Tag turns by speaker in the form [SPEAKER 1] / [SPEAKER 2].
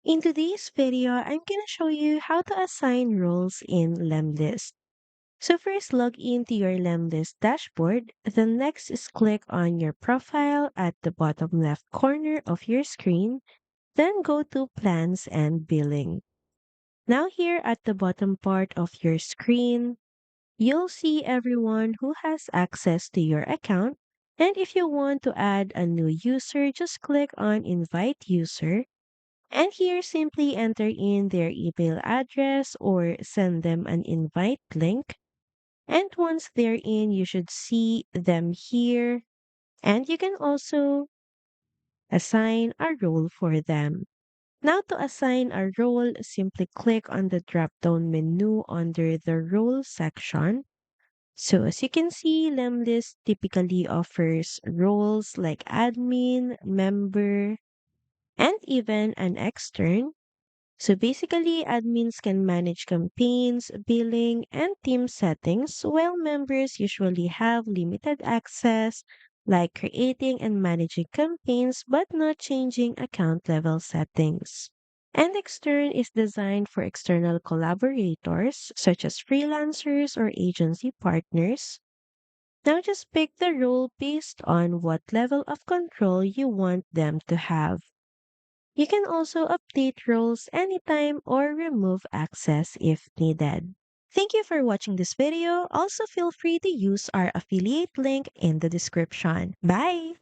[SPEAKER 1] In today's video, I'm going to show you how to assign roles in Lemlist. So first, log into your Lemlist dashboard. Then next is click on your profile at the bottom left corner of your screen. Then go to Plans and Billing. Now here at the bottom part of your screen, you'll see everyone who has access to your account. And if you want to add a new user, just click on Invite User. And here, simply enter in their email address or send them an invite link. And once they're in, you should see them here. And you can also assign a role for them. Now, to assign a role, simply click on the drop down menu under the role section. So, as you can see, Lemlist typically offers roles like admin, member, and even an extern. So basically, admins can manage campaigns, billing, and team settings, while members usually have limited access, like creating and managing campaigns but not changing account level settings. And extern is designed for external collaborators, such as freelancers or agency partners. Now just pick the role based on what level of control you want them to have. You can also update roles anytime or remove access if needed. Thank you for watching this video. Also, feel free to use our affiliate link in the description. Bye!